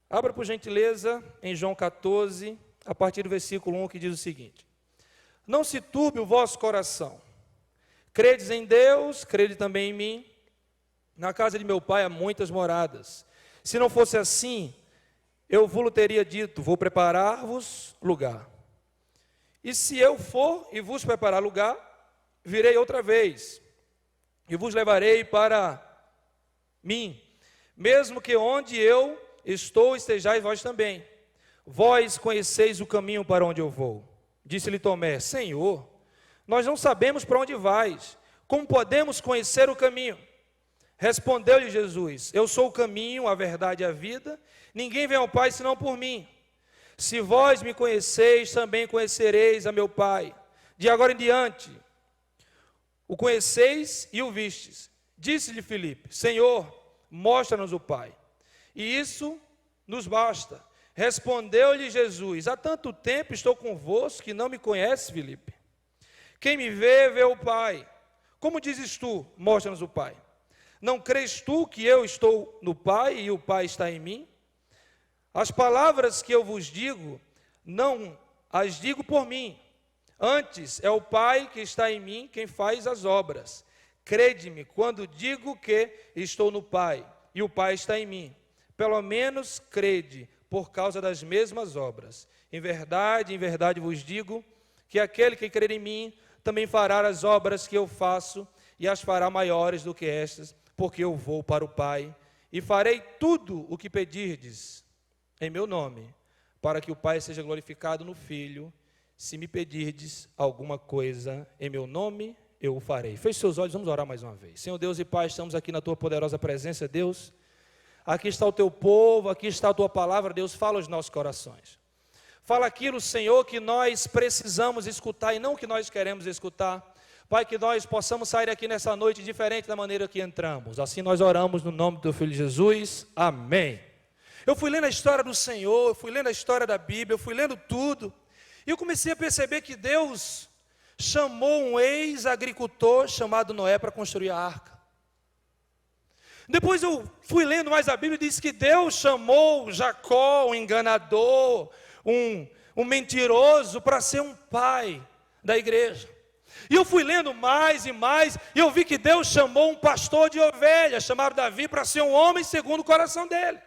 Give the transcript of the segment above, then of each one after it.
Abra por gentileza em João 14, a partir do versículo 1, que diz o seguinte: Não se turbe o vosso coração. Credes em Deus, crede também em mim. Na casa de meu pai há muitas moradas. Se não fosse assim, eu vos teria dito, vou preparar-vos lugar. E se eu for e vos preparar lugar, virei outra vez, e vos levarei para mim, mesmo que onde eu estou estejais vós também. Vós conheceis o caminho para onde eu vou. Disse-lhe Tomé: Senhor, nós não sabemos para onde vais, como podemos conhecer o caminho? Respondeu-lhe Jesus: Eu sou o caminho, a verdade e a vida, ninguém vem ao Pai senão por mim. Se vós me conheceis, também conhecereis a meu Pai. De agora em diante, o conheceis e o vistes. Disse-lhe Filipe: Senhor, mostra-nos o Pai, e isso nos basta. Respondeu-lhe Jesus: Há tanto tempo estou convosco que não me conheces, Filipe. Quem me vê, vê o Pai. Como dizes tu, mostra-nos o Pai? Não crês tu que eu estou no Pai e o Pai está em mim? As palavras que eu vos digo, não as digo por mim. Antes é o Pai que está em mim quem faz as obras. Crede-me quando digo que estou no Pai e o Pai está em mim. Pelo menos crede por causa das mesmas obras. Em verdade vos digo que aquele que crer em mim também fará as obras que eu faço e as fará maiores do que estas, porque eu vou para o Pai e farei tudo o que pedirdes em meu nome, para que o Pai seja glorificado no Filho. Se me pedirdes alguma coisa em meu nome, eu o farei. Feche seus olhos, vamos orar mais uma vez. Senhor Deus e Pai, estamos aqui na Tua poderosa presença, Deus. Aqui está o Teu povo, aqui está a Tua palavra, Deus, fala aos nossos corações. Fala aquilo, Senhor, que nós precisamos escutar e não o que nós queremos escutar. Pai, que nós possamos sair aqui nessa noite diferente da maneira que entramos. Assim nós oramos no nome do Teu Filho Jesus. Amém. Eu fui lendo a história do Senhor, eu fui lendo a história da Bíblia, eu fui lendo tudo. E eu comecei a perceber que Deus chamou um ex-agricultor chamado Noé para construir a arca. Depois eu fui lendo mais a Bíblia e disse que Deus chamou Jacó, um enganador, um mentiroso, para ser um pai da igreja. E eu fui lendo mais e mais, e eu vi que Deus chamou um pastor de ovelhas, chamado Davi, para ser um homem segundo o coração dele.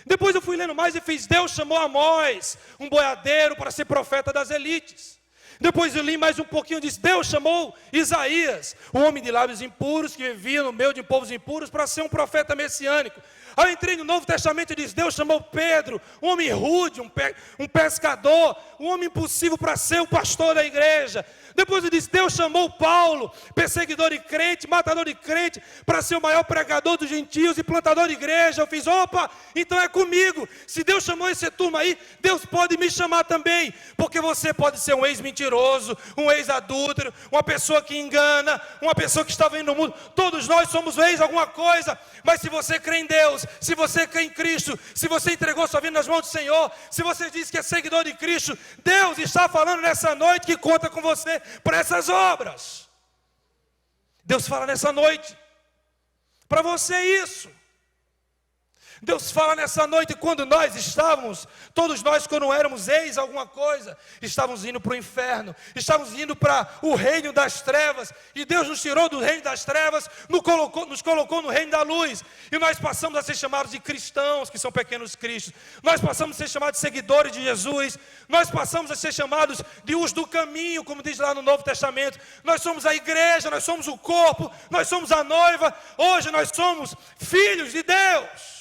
Depois eu fui lendo mais e fiz: Deus chamou Amós, um boiadeiro, para ser profeta das elites. Depois eu li mais um pouquinho e disse: Deus chamou Isaías, um homem de lábios impuros, que vivia no meio de povos impuros, para ser um profeta messiânico. Aí eu entrei no Novo Testamento e disse: Deus chamou Pedro, um homem rude, um pescador, um homem impossível, para ser o pastor da igreja. Depois eu disse: Deus chamou Paulo, perseguidor de crente, matador de crente, para ser o maior pregador dos gentios e plantador de igreja. Eu fiz: opa, então é comigo. Se Deus chamou essa turma aí, Deus pode me chamar também, porque você pode ser um ex-mentiroso, um ex-adúltero, uma pessoa que engana, uma pessoa que estava indo no mundo. Todos nós somos ex alguma coisa, mas se você crê em Deus, se você crê em Cristo, se você entregou sua vida nas mãos do Senhor, se você diz que é seguidor de Cristo, Deus está falando nessa noite que conta com você para essas obras. Deus fala nessa noite para você isso. Deus fala nessa noite quando nós estávamos, todos nós quando éramos ex alguma coisa, estávamos indo para o inferno, estávamos indo para o reino das trevas, e Deus nos tirou do reino das trevas, nos colocou no reino da luz, e nós passamos a ser chamados de cristãos, que são pequenos cristos, nós passamos a ser chamados de seguidores de Jesus, nós passamos a ser chamados de os do caminho, como diz lá no Novo Testamento. Nós somos a igreja, nós somos o corpo, nós somos a noiva, hoje nós somos filhos de Deus.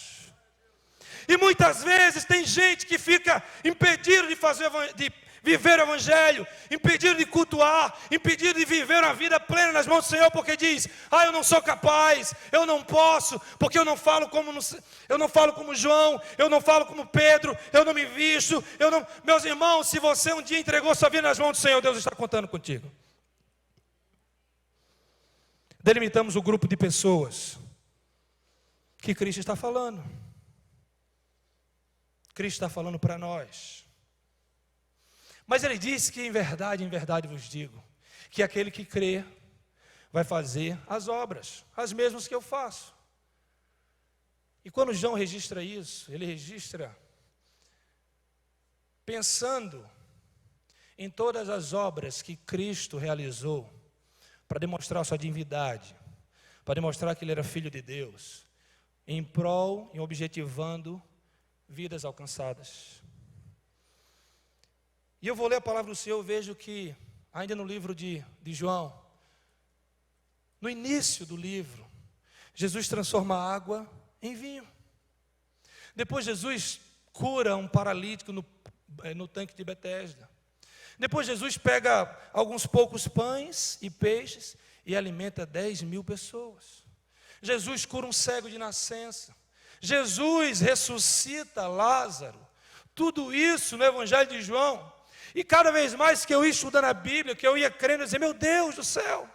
E muitas vezes tem gente que fica impedido de viver o evangelho, impedido de cultuar, impedido de viver uma vida plena nas mãos do Senhor, porque diz: eu não sou capaz, eu não posso, porque eu não falo como João, eu não falo como Pedro, eu não me visto, Meus irmãos, se você um dia entregou sua vida nas mãos do Senhor, Deus está contando contigo. Delimitamos o grupo de pessoas que Cristo está falando. Cristo está falando para nós. Mas Ele disse que em verdade vos digo, que aquele que crê vai fazer as obras, as mesmas que eu faço. E quando João registra isso, ele registra pensando em todas as obras que Cristo realizou para demonstrar sua divindade, para demonstrar que ele era filho de Deus, em prol e objetivando vidas alcançadas. E eu vou ler a palavra do Senhor, eu vejo que, ainda no livro de João, no início do livro, Jesus transforma a água em vinho. Depois Jesus cura um paralítico no tanque de Betesda. Depois Jesus pega alguns poucos pães e peixes e alimenta 10.000 pessoas. Jesus cura um cego de nascença. Jesus ressuscita Lázaro. Tudo isso no Evangelho de João. E cada vez mais que eu ia estudando a Bíblia, que eu ia crendo, eu dizia, meu Deus do céu,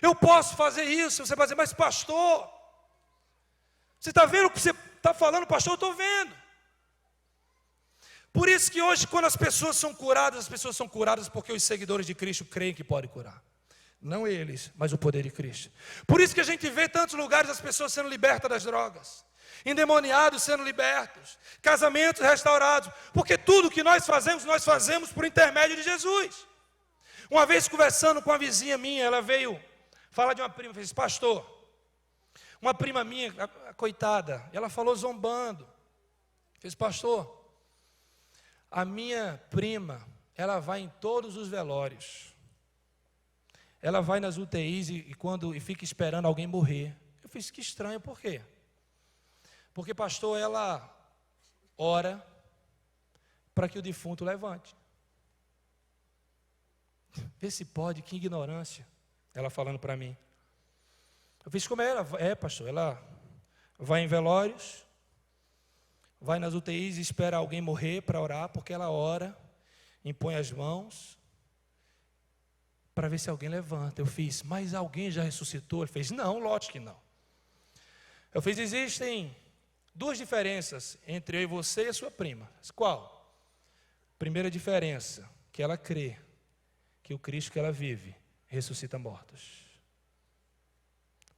eu posso fazer isso. Você vai dizer, mas pastor, você está vendo o que você está falando, pastor? Eu estou vendo. Por isso que hoje, quando as pessoas são curadas porque os seguidores de Cristo creem que podem curar. Não eles, mas o poder de Cristo. Por isso que a gente vê tantos lugares as pessoas sendo libertas das drogas, endemoniados sendo libertos, casamentos restaurados, porque tudo que nós fazemos por intermédio de Jesus. Uma vez conversando com uma vizinha minha, ela veio falar de uma prima, fez, pastor, uma prima minha, a coitada, ela falou zombando, fez, pastor, a minha prima, ela vai em todos os velórios, ela vai nas UTIs e fica esperando alguém morrer. Eu fiz, que estranho, por quê? Porque, pastor, ela ora para que o defunto levante. Vê se pode, que ignorância. Ela falando para mim. Eu fiz, como é ela? Pastor, ela vai em velórios, vai nas UTIs e espera alguém morrer para orar, porque ela ora, impõe as mãos, para ver se alguém levanta. Eu fiz, mas alguém já ressuscitou? Ele fez, não, lógico que não. Eu fiz, existem duas diferenças entre eu e você e a sua prima. Qual? Primeira diferença, que ela crê que o Cristo que ela vive ressuscita mortos.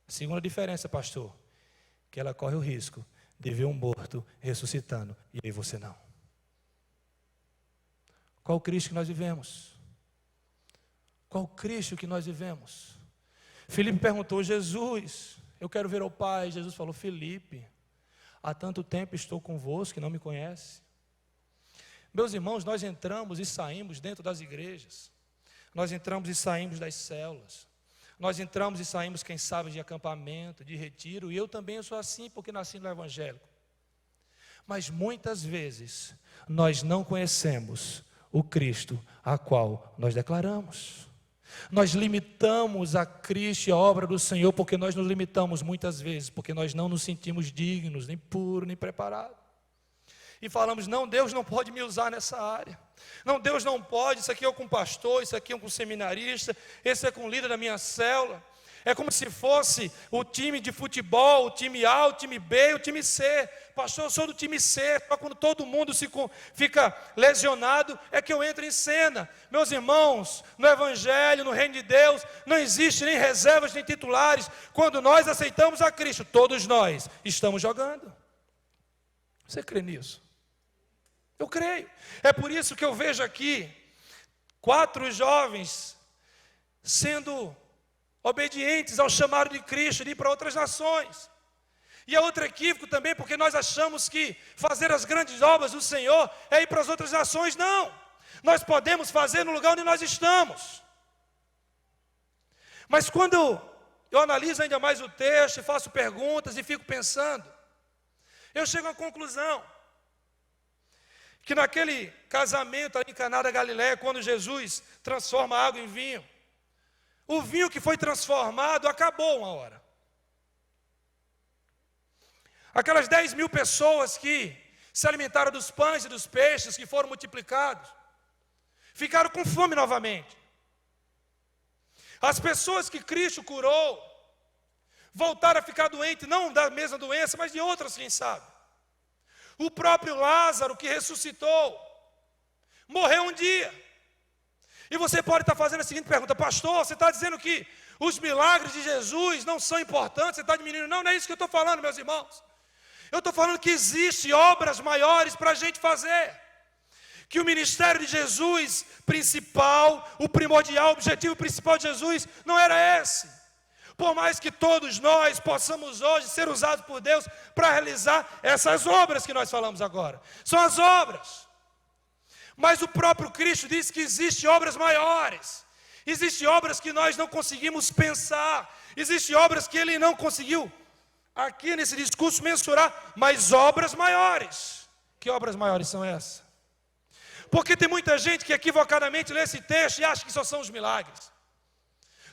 Segunda diferença, pastor, que ela corre o risco de ver um morto ressuscitando e aí você não. Qual o Cristo que nós vivemos? Qual o Cristo que nós vivemos? Filipe perguntou, Jesus, eu quero ver o Pai. Jesus falou, Filipe, há tanto tempo estou convosco que não me conhece. Meus irmãos, nós entramos e saímos dentro das igrejas. Nós entramos e saímos das células. Nós entramos e saímos, quem sabe, de acampamento, de retiro. E eu também sou assim, porque nasci no evangélico. Mas muitas vezes, nós não conhecemos o Cristo a qual nós declaramos. Nós limitamos a Cristo e a obra do Senhor, porque nós nos limitamos muitas vezes, porque nós não nos sentimos dignos, nem puros, nem preparados. E falamos, não, Deus não pode me usar nessa área. Não, Deus não pode, isso aqui é com pastor, isso aqui é com seminarista, esse é com líder da minha célula. É como se fosse o time de futebol, o time A, o time B e o time C. Pastor, eu sou do time C, só quando todo mundo fica lesionado é que eu entro em cena. Meus irmãos, no Evangelho, no Reino de Deus, não existe nem reservas nem titulares. Quando nós aceitamos a Cristo, todos nós estamos jogando. Você crê nisso? Eu creio. É por isso que eu vejo aqui 4 jovens sendo obedientes ao chamado de Cristo de ir para outras nações. E é outro equívoco também, porque nós achamos que fazer as grandes obras do Senhor é ir para as outras nações. Não, nós podemos fazer no lugar onde nós estamos. Mas quando eu analiso ainda mais o texto, e faço perguntas e fico pensando, eu chego à conclusão que naquele casamento ali em Caná da Galileia, quando Jesus transforma a água em vinho, o vinho que foi transformado acabou uma hora. Aquelas 10.000 pessoas que se alimentaram dos pães e dos peixes que foram multiplicados, ficaram com fome novamente. As pessoas que Cristo curou, voltaram a ficar doentes, não da mesma doença, mas de outras, quem sabe. O próprio Lázaro que ressuscitou, morreu um dia. E você pode estar fazendo a seguinte pergunta, pastor, você está dizendo que os milagres de Jesus não são importantes, você está diminuindo? Não, não é isso que eu estou falando, meus irmãos. Eu estou falando que existem obras maiores para a gente fazer. Que o ministério de Jesus principal, o primordial, o objetivo principal de Jesus não era esse. Por mais que todos nós possamos hoje ser usados por Deus para realizar essas obras que nós falamos agora. São as obras. Mas o próprio Cristo disse que existem obras maiores. Existem obras que nós não conseguimos pensar. Existem obras que Ele não conseguiu, aqui nesse discurso, mensurar. Mas obras maiores. Que obras maiores são essas? Porque tem muita gente que equivocadamente lê esse texto e acha que só são os milagres.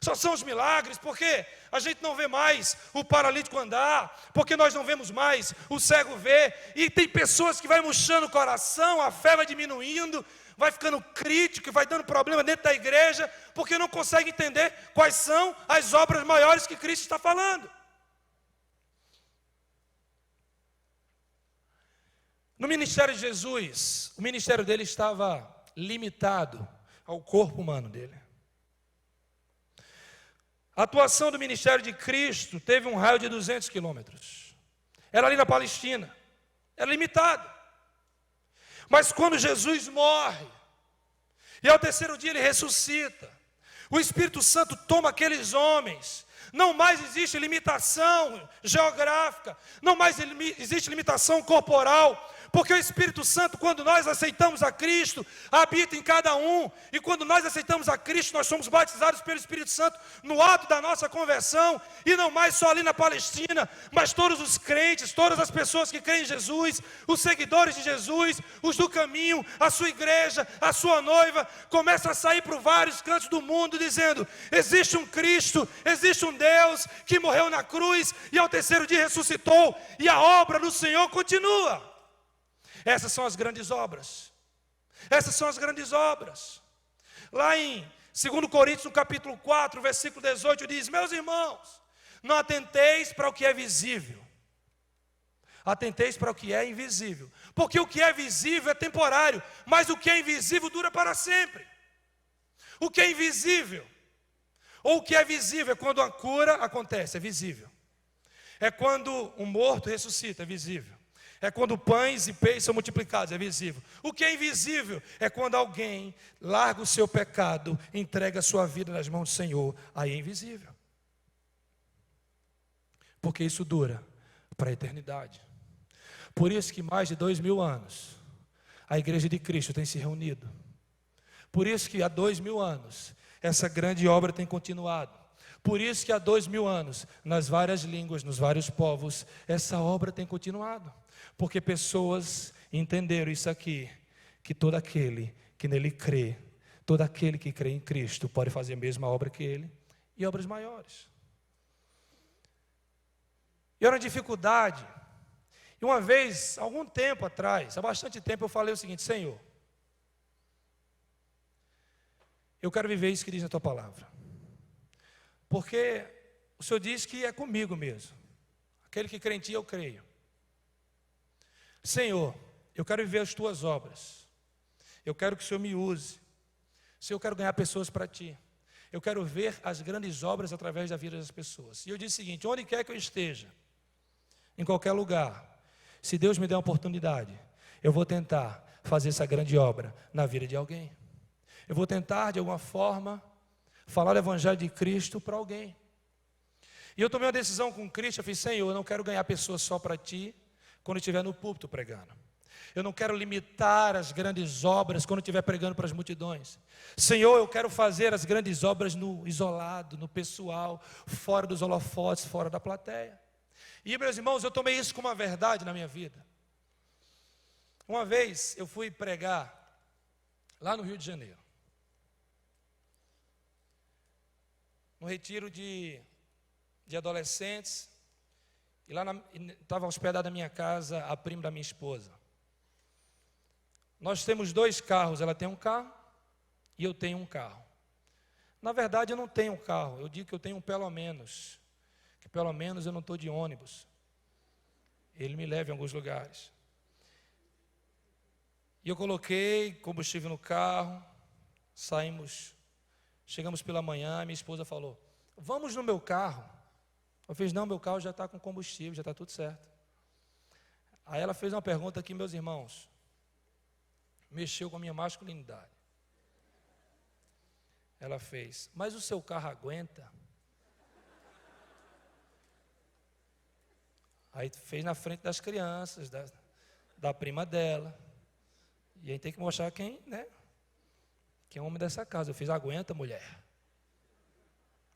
Só são os milagres porque a gente não vê mais o paralítico andar, porque nós não vemos mais o cego ver, e tem pessoas que vai murchando o coração, a fé vai diminuindo, vai ficando crítico e vai dando problema dentro da igreja, porque não consegue entender quais são as obras maiores que Cristo está falando. No ministério de Jesus, o ministério dele estava limitado ao corpo humano dele. A atuação do ministério de Cristo teve um raio de 200 quilômetros. Era ali na Palestina. Era limitado. Mas quando Jesus morre, e ao terceiro dia ele ressuscita, o Espírito Santo toma aqueles homens. Não mais existe limitação geográfica, não mais existe limitação corporal, porque o Espírito Santo, quando nós aceitamos a Cristo, habita em cada um, e quando nós aceitamos a Cristo, nós somos batizados pelo Espírito Santo no ato da nossa conversão, e não mais só ali na Palestina, mas todos os crentes, todas as pessoas que creem em Jesus, os seguidores de Jesus, os do caminho, a sua igreja, a sua noiva, começam a sair para vários cantos do mundo, dizendo: existe um Cristo, existe um Deus que morreu na cruz, e ao terceiro dia ressuscitou, e a obra do Senhor continua. Essas são as grandes obras. Essas são as grandes obras. Lá em 2 Coríntios, no capítulo 4, versículo 18, diz: meus irmãos, não atenteis para o que é visível, atenteis para o que é invisível. Porque o que é visível é temporário, mas o que é invisível dura para sempre. O que é invisível, ou o que é visível, é quando a cura acontece, é visível. É quando um morto ressuscita, é visível. É quando pães e peixes são multiplicados, é visível. O que é invisível é quando alguém larga o seu pecado, entrega a sua vida nas mãos do Senhor, aí é invisível. Porque isso dura para a eternidade. Por isso que mais de 2000 anos, a igreja de Cristo tem se reunido. Por isso que há 2000 anos, essa grande obra tem continuado. Por isso que há 2000 anos, nas várias línguas, nos vários povos, essa obra tem continuado. Porque pessoas entenderam isso aqui, que todo aquele que nele crê, todo aquele que crê em Cristo pode fazer a mesma obra que ele e obras maiores. E era uma dificuldade. E uma vez, algum tempo atrás, há bastante tempo, eu falei o seguinte: Senhor, eu quero viver isso que diz na Tua palavra. Porque o Senhor diz que é comigo mesmo. Aquele que crê em Ti, eu creio. Senhor, eu quero viver as Tuas obras. Eu quero que o Senhor me use. Senhor, eu quero ganhar pessoas para Ti. Eu quero ver as grandes obras através da vida das pessoas. E eu disse o seguinte: onde quer que eu esteja, em qualquer lugar, se Deus me der uma oportunidade, eu vou tentar fazer essa grande obra na vida de alguém. Eu vou tentar, de alguma forma, falar o evangelho de Cristo para alguém. E eu tomei uma decisão com Cristo. Eu falei: Senhor, eu não quero ganhar pessoas só para Ti quando eu estiver no púlpito pregando. Eu não quero limitar as grandes obras quando eu estiver pregando para as multidões. Senhor, eu quero fazer as grandes obras no isolado, no pessoal, fora dos holofotes, fora da plateia. E, meus irmãos, eu tomei isso como uma verdade na minha vida. Uma vez eu fui pregar lá no Rio de Janeiro, no retiro de adolescentes, e lá estava hospedada na minha casa a prima da minha esposa. Nós temos 2 carros, ela tem um carro e eu tenho um carro. Na verdade eu não tenho um carro, eu digo que eu tenho um pelo menos, que pelo menos eu não estou de ônibus. Ele me leva em alguns lugares. E eu coloquei combustível no carro, saímos, chegamos pela manhã, minha esposa falou: vamos no meu carro. Eu fiz: não, meu carro já está com combustível, já está tudo certo. Aí ela fez uma pergunta aqui, meus irmãos, mexeu com a minha masculinidade. Ela fez, mas o seu carro aguenta? Aí fez na frente das crianças, da prima dela. E aí tem que mostrar quem, né? Quem é o homem dessa casa. Eu fiz, aguenta, mulher.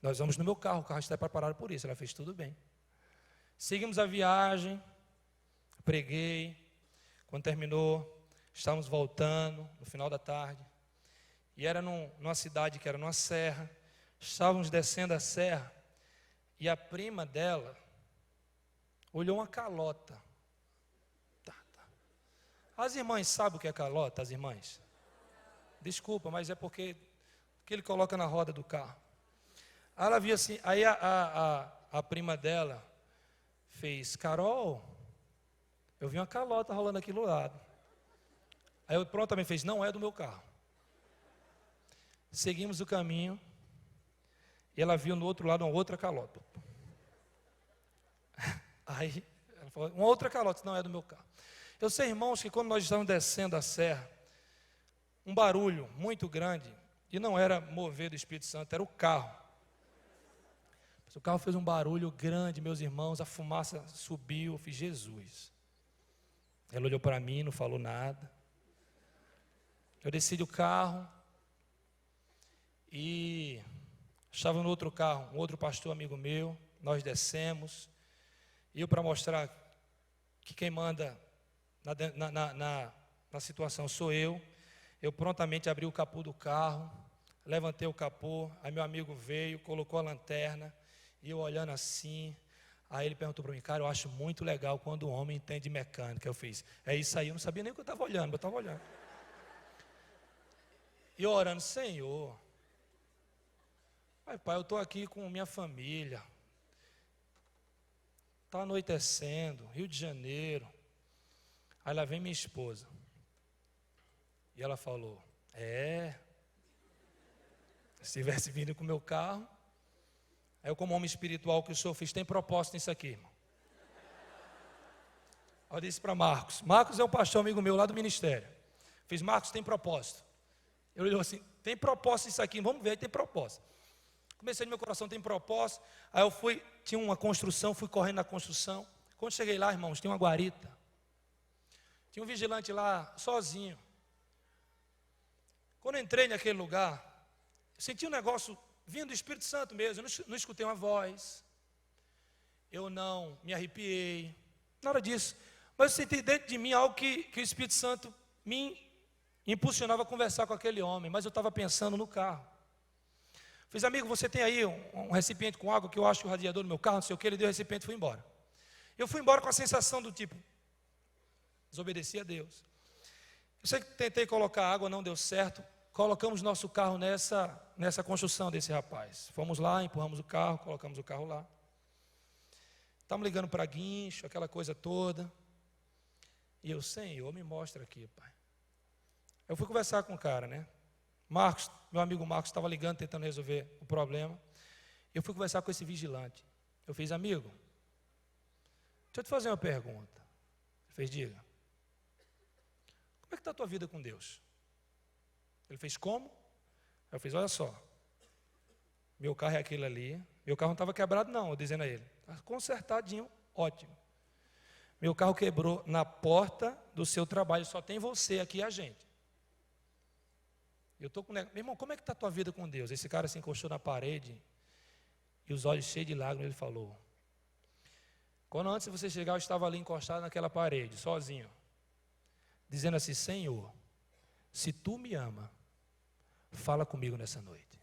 Nós vamos no meu carro, o carro está preparado por isso. Ela fez tudo bem. Seguimos a viagem, preguei. Quando terminou, estávamos voltando no final da tarde. E era numa cidade que era numa serra. Estávamos descendo a serra. E a prima dela olhou uma calota. As irmãs sabem o que é calota, as irmãs? Desculpa, mas é porque que ele coloca na roda do carro. Aí ela viu assim, aí a prima dela fez, Carol, eu vi uma calota rolando aqui do lado. Aí eu pronto também fez, não é do meu carro. Seguimos o caminho, e ela viu no outro lado uma outra calota. Aí ela falou, uma outra calota, não é do meu carro. Eu sei, irmãos, que quando nós estamos descendo a serra, um barulho muito grande, e não era mover do Espírito Santo, era o carro. O carro fez um barulho grande, meus irmãos, a fumaça subiu, eu fiz, Jesus. Ela olhou para mim, não falou nada. Eu desci do carro, e estava no outro carro, um outro pastor amigo meu, nós descemos, e eu para mostrar que quem manda na situação sou eu prontamente abri o capô do carro, levantei o capô, aí meu amigo veio, colocou a lanterna, e eu olhando assim, aí ele perguntou para mim, cara, eu acho muito legal quando o homem entende mecânica. Eu fiz, é isso aí, eu não sabia nem o que eu estava olhando, eu estava olhando. E eu orando, Senhor, pai, eu estou aqui com minha família, está anoitecendo, Rio de Janeiro. Aí lá vem minha esposa. E ela falou, se tivesse vindo com o meu carro, aí eu como homem espiritual que eu sou, fiz, tem propósito nisso aqui, irmão. Eu disse para Marcos, Marcos é um pastor amigo meu lá do ministério. Fiz, Marcos, tem propósito. Ele olhou assim, tem propósito nisso aqui, vamos ver, tem propósito. Comecei no meu coração, tem propósito. Aí eu fui, tinha uma construção, fui correndo na construção. Quando cheguei lá, irmãos, tinha uma guarita. Tinha um vigilante lá, sozinho. Quando eu entrei naquele lugar, eu senti um negócio vindo do Espírito Santo mesmo. Eu não escutei uma voz. Eu não me arrepiei. Nada disso. Mas eu senti dentro de mim algo que o Espírito Santo me impulsionava a conversar com aquele homem. Mas eu estava pensando no carro. Fiz, amigo, você tem aí um recipiente com água que eu acho que o radiador do meu carro, não sei o que, ele deu o recipiente e foi embora. Eu fui embora com a sensação do tipo, desobedeci a Deus. Eu sei que tentei colocar água, não deu certo. Colocamos nosso carro nessa construção desse rapaz. Fomos lá, empurramos o carro, colocamos o carro lá. Estamos ligando para guincho, aquela coisa toda. E eu, Senhor, me mostra aqui, pai. Eu fui conversar com o cara, né? Marcos, meu amigo Marcos estava ligando, tentando resolver o problema. Eu fui conversar com esse vigilante. Eu fiz, amigo, deixa eu te fazer uma pergunta. Ele fez, diga. Como é que está a tua vida com Deus? Ele fez, como? Eu fiz, olha só. Meu carro é aquele ali. Meu carro não estava quebrado não, eu dizendo a ele. Está consertadinho, ótimo. Meu carro quebrou na porta do seu trabalho, só tem você aqui e a gente. Eu estou com... Meu irmão, como é que está a tua vida com Deus? Esse cara se encostou na parede e os olhos cheios de lágrimas, ele falou, quando antes de você chegar, eu estava ali encostado naquela parede, sozinho, dizendo assim, Senhor, se tu me ama, fala comigo nessa noite.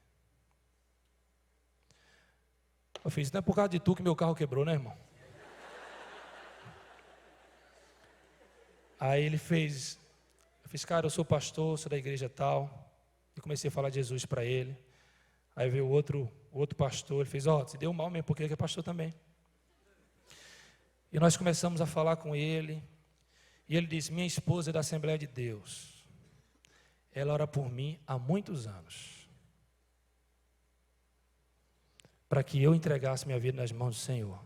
Eu fiz, não é por causa de tu que meu carro quebrou, né, irmão? Aí ele fez, eu fiz, cara, eu sou pastor, sou da igreja tal. E comecei a falar de Jesus para ele. Aí veio outro pastor, ele fez, se deu mal mesmo, porque ele é pastor também. E nós começamos a falar com ele. E ele disse, minha esposa é da Assembleia de Deus. Ela ora por mim há muitos anos. Para que eu entregasse minha vida nas mãos do Senhor.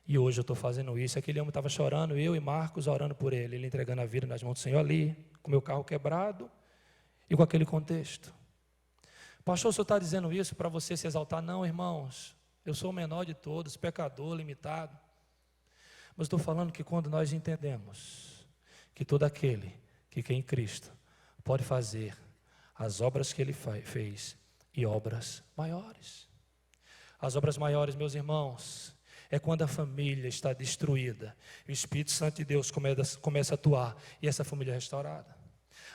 E hoje eu estou fazendo isso. Aquele homem estava chorando, eu e Marcos orando por ele, ele entregando a vida nas mãos do Senhor ali, com o meu carro quebrado e com aquele contexto. Pastor, o senhor está dizendo isso para você se exaltar? Não, irmãos, eu sou o menor de todos, pecador, limitado. Mas estou falando que quando nós entendemos que todo aquele que crê em Cristo pode fazer as obras que Ele fez e obras maiores. As obras maiores, meus irmãos, é quando a família está destruída e o Espírito Santo de Deus começa a atuar e essa família é restaurada.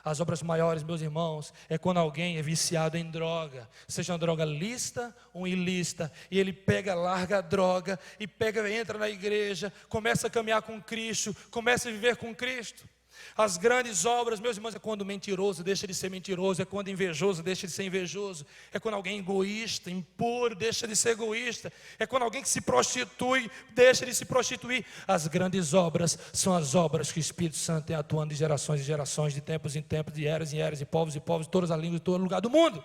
As obras maiores, meus irmãos, é quando alguém é viciado em droga, seja uma droga lícita ou ilícita, e ele larga a droga, e entra na igreja, começa a caminhar com Cristo, começa a viver com Cristo. As grandes obras, meus irmãos, é quando o mentiroso deixa de ser mentiroso, é quando o invejoso deixa de ser invejoso, é quando alguém egoísta, impuro, deixa de ser egoísta, é quando alguém que se prostitui, deixa de se prostituir. As grandes obras são as obras que o Espírito Santo tem atuando de gerações em gerações, de tempos em tempos, de eras em eras, de povos, de todas as línguas, de todo lugar do mundo.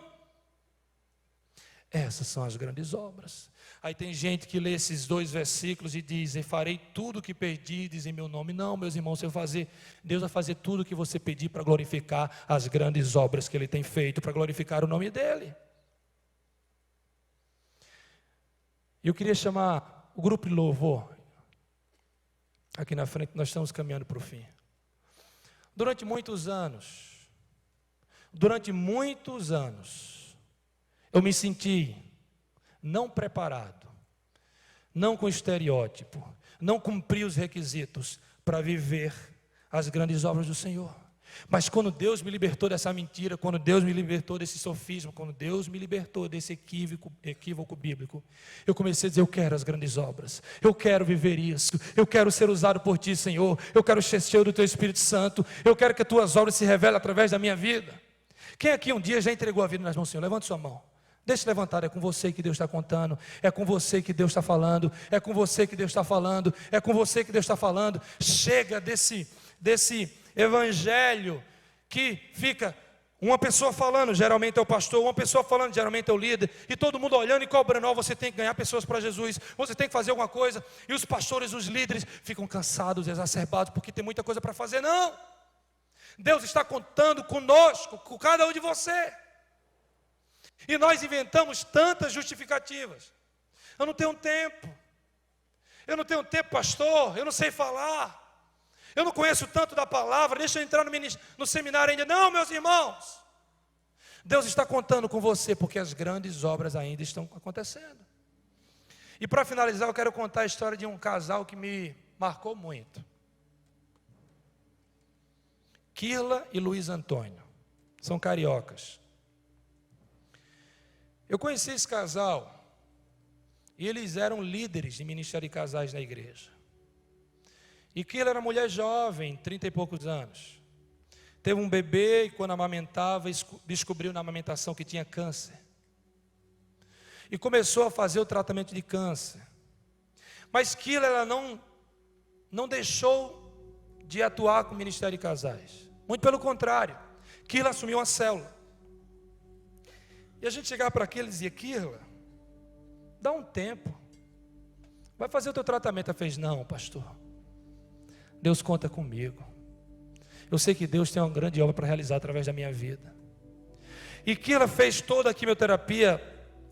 Essas são as grandes obras. Aí tem gente que lê esses 2 versículos e diz: e farei tudo o que pedides em meu nome. Não, meus irmãos, Deus vai fazer tudo o que você pedir para glorificar as grandes obras que Ele tem feito, para glorificar o nome dEle. E eu queria chamar o grupo de louvor. Aqui na frente nós estamos caminhando para o fim. Durante muitos anos, eu me senti não preparado, não com estereótipo, não cumpri os requisitos para viver as grandes obras do Senhor. Mas quando Deus me libertou dessa mentira, quando Deus me libertou desse sofisma, quando Deus me libertou desse equívoco bíblico, eu comecei a dizer: eu quero as grandes obras, eu quero viver isso, eu quero ser usado por Ti, Senhor, eu quero ser cheio do Teu Espírito Santo, eu quero que as Tuas obras se revelem através da minha vida. Quem aqui um dia já entregou a vida nas mãos do Senhor? Levante sua mão. Deixa levantar, é com você que Deus está contando, é com você que Deus está falando, é com você que Deus está falando, é com você que Deus está falando. Chega desse evangelho que fica uma pessoa falando, geralmente é o pastor, uma pessoa falando, geralmente é o líder, e todo mundo olhando e cobrando: ó, você tem que ganhar pessoas para Jesus, você tem que fazer alguma coisa, e os pastores, os líderes ficam cansados, exacerbados, porque tem muita coisa para fazer. Não, Deus está contando conosco, com cada um de você. E nós inventamos tantas justificativas. Eu não tenho tempo, pastor, eu não sei falar, eu não conheço tanto da palavra, deixa eu entrar no seminário ainda. Não, meus irmãos, Deus está contando com você, porque as grandes obras ainda estão acontecendo. E para finalizar, eu quero contar a história de um casal que me marcou muito. Kirla e Luiz Antônio, são cariocas. Eu conheci esse casal, e eles eram líderes de ministério de casais na igreja. E Kirla era mulher jovem, 30 e poucos anos. Teve um bebê, e quando amamentava, descobriu na amamentação que tinha câncer. E começou a fazer o tratamento de câncer. Mas Kirla, ela não deixou de atuar com o ministério de casais. Muito pelo contrário, Kirla assumiu uma célula. E a gente chegava para aqui e dizia: Kirla, dá um tempo, vai fazer o teu tratamento. Ela fez: não, pastor, Deus conta comigo, eu sei que Deus tem uma grande obra para realizar através da minha vida. E Kirla fez toda a quimioterapia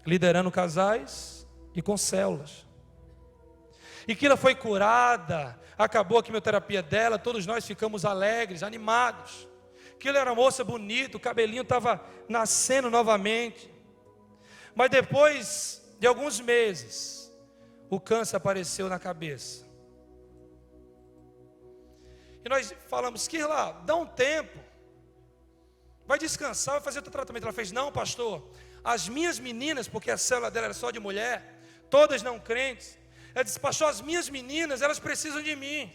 liderando casais e com células. E Kirla foi curada, acabou a quimioterapia dela, todos nós ficamos alegres, animados. Kirla era uma moça bonita, o cabelinho estava nascendo novamente. Mas depois de alguns meses, o câncer apareceu na cabeça. E nós falamos: Kirla, dá um tempo, vai descansar, vai fazer o teu tratamento. Ela fez: não, pastor, as minhas meninas, porque a célula dela era só de mulher, todas não crentes. Ela disse: pastor, as minhas meninas, elas precisam de mim.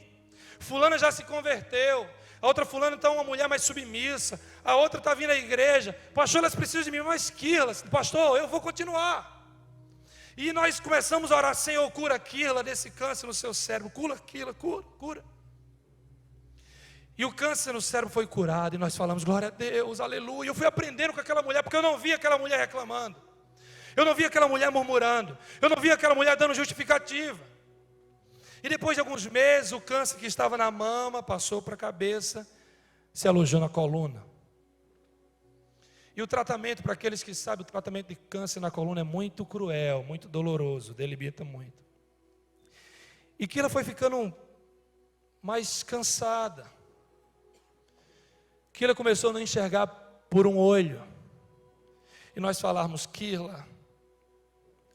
Fulana já se converteu, a outra fulana está uma mulher mais submissa, a outra está vindo à igreja. Pastor, elas precisam de mim. Mas Kirla, pastor, eu vou continuar. E nós começamos a orar: Senhor, cura Kirla desse câncer no seu cérebro, cura Kirla, cura. E o câncer no cérebro foi curado, e nós falamos: glória a Deus, aleluia. Eu fui aprendendo com aquela mulher, porque eu não via aquela mulher reclamando, eu não via aquela mulher murmurando, eu não via aquela mulher dando justificativa. E depois de alguns meses, o câncer que estava na mama passou para a cabeça, se alojou na coluna. E o tratamento, para aqueles que sabem, o tratamento de câncer na coluna é muito cruel, muito doloroso, debilita muito. E Keila foi ficando mais cansada. Keila começou a não enxergar por um olho. E nós falarmos: Keila,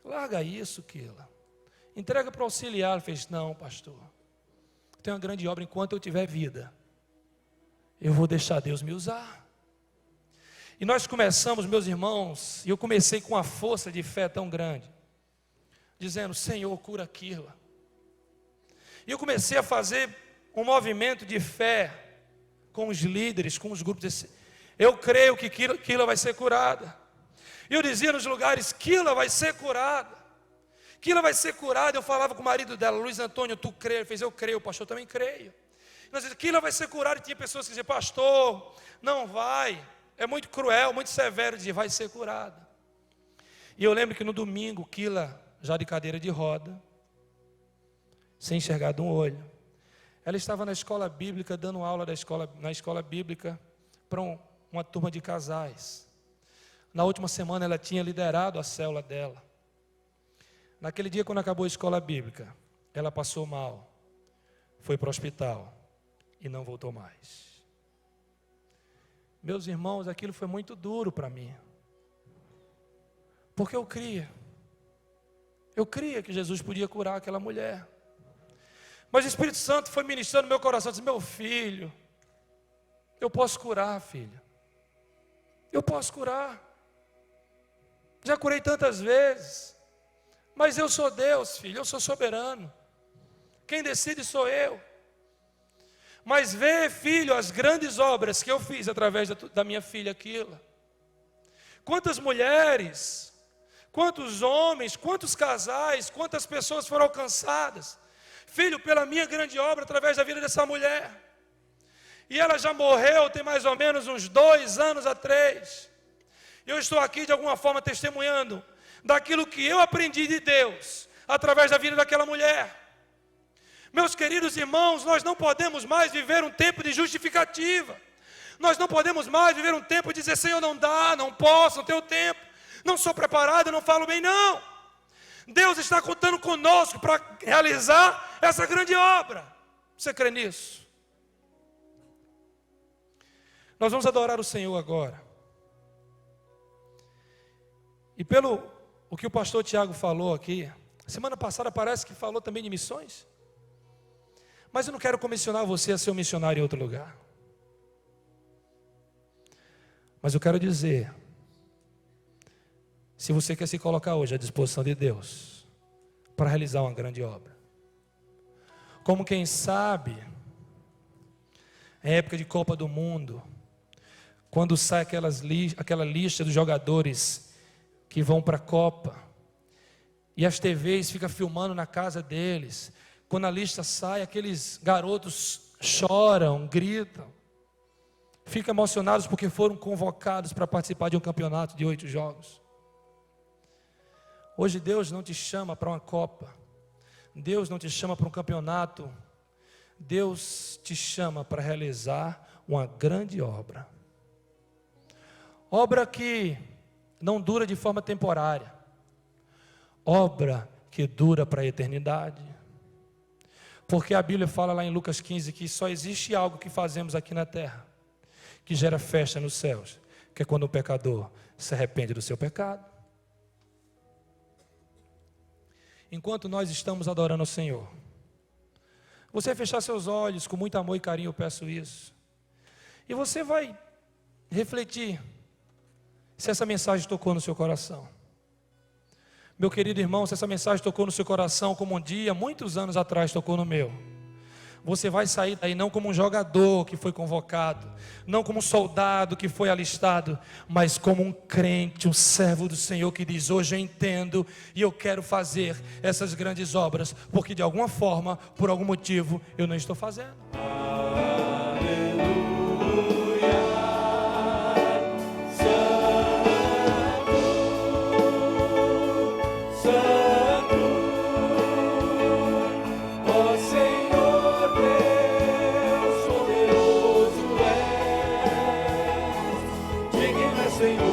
larga isso, Keila. Entrega para o auxiliar. Ele fez: não, pastor, tem uma grande obra, enquanto eu tiver vida, eu vou deixar Deus me usar. E nós começamos, meus irmãos, e eu comecei com uma força de fé tão grande, dizendo: Senhor, cura Keila. E eu comecei a fazer um movimento de fé com os líderes, com os grupos. Eu creio que Keila vai ser curada. E eu dizia nos lugares: Keila vai ser curada. Keila vai ser curada. Eu falava com o marido dela: Luiz Antônio, tu crê? Ele fez: eu creio, pastor, eu também creio. Nós dizíamos: Keila vai ser curada. E tinha pessoas que diziam: pastor, não vai, é muito cruel, muito severo. Eu dizia: vai ser curada. E eu lembro que no domingo, Keila, já de cadeira de roda, sem enxergar de um olho, ela estava na escola bíblica, dando aula na escola bíblica para uma turma de casais. Na última semana ela tinha liderado a célula dela. Naquele dia, quando acabou a escola bíblica, ela passou mal, foi para o hospital e não voltou mais. Meus irmãos, aquilo foi muito duro para mim, porque eu cria que Jesus podia curar aquela mulher. Mas o Espírito Santo foi ministrando no meu coração, disse: meu filho, eu posso curar, filho. Eu posso curar. Já curei tantas vezes. Mas eu sou Deus, filho, eu sou soberano. Quem decide sou eu. Mas vê, filho, as grandes obras que eu fiz através da minha filha Keila. Quantas mulheres, quantos homens, quantos casais, quantas pessoas foram alcançadas, filho, pela minha grande obra através da vida dessa mulher. E ela já morreu tem mais ou menos uns 2 anos a 3. Eu estou aqui de alguma forma testemunhando daquilo que eu aprendi de Deus através da vida daquela mulher. Meus queridos irmãos, nós não podemos mais viver um tempo de justificativa. Nós não podemos mais viver um tempo de dizer: Senhor, não dá, não posso, não tenho tempo, não sou preparado, não falo bem, não. Deus está contando conosco para realizar essa grande obra. Você crê nisso? Nós vamos adorar o Senhor agora. E pelo o que o pastor Tiago falou aqui, semana passada parece que falou também de missões. Mas eu não quero comissionar você a ser um missionário em outro lugar. Mas eu quero dizer, se você quer se colocar hoje à disposição de Deus para realizar uma grande obra, como quem sabe, em época de Copa do Mundo, quando sai aquela lista dos jogadores que vão para a Copa, e as TVs ficam filmando na casa deles, quando a lista sai, aqueles garotos choram, gritam, ficam emocionados porque foram convocados para participar de um campeonato de 8 jogos. Hoje Deus não te chama para uma Copa, Deus não te chama para um campeonato, Deus te chama para realizar uma grande obra. Obra que não dura de forma temporária, obra que dura para a eternidade. Porque a Bíblia fala lá em Lucas 15 que só existe algo que fazemos aqui na terra que gera festa nos céus, que é quando o pecador se arrepende do seu pecado. Enquanto nós estamos adorando ao Senhor, você fechar seus olhos com muito amor e carinho, eu peço isso, e você vai refletir se essa mensagem tocou no seu coração. Meu querido irmão, se essa mensagem tocou no seu coração como um dia, muitos anos atrás tocou no meu, você vai sair daí não como um jogador que foi convocado, não como um soldado que foi alistado, mas como um crente, um servo do Senhor que diz: hoje eu entendo e eu quero fazer essas grandes obras, porque de alguma forma, por algum motivo, eu não estou fazendo. Santo, ó Senhor.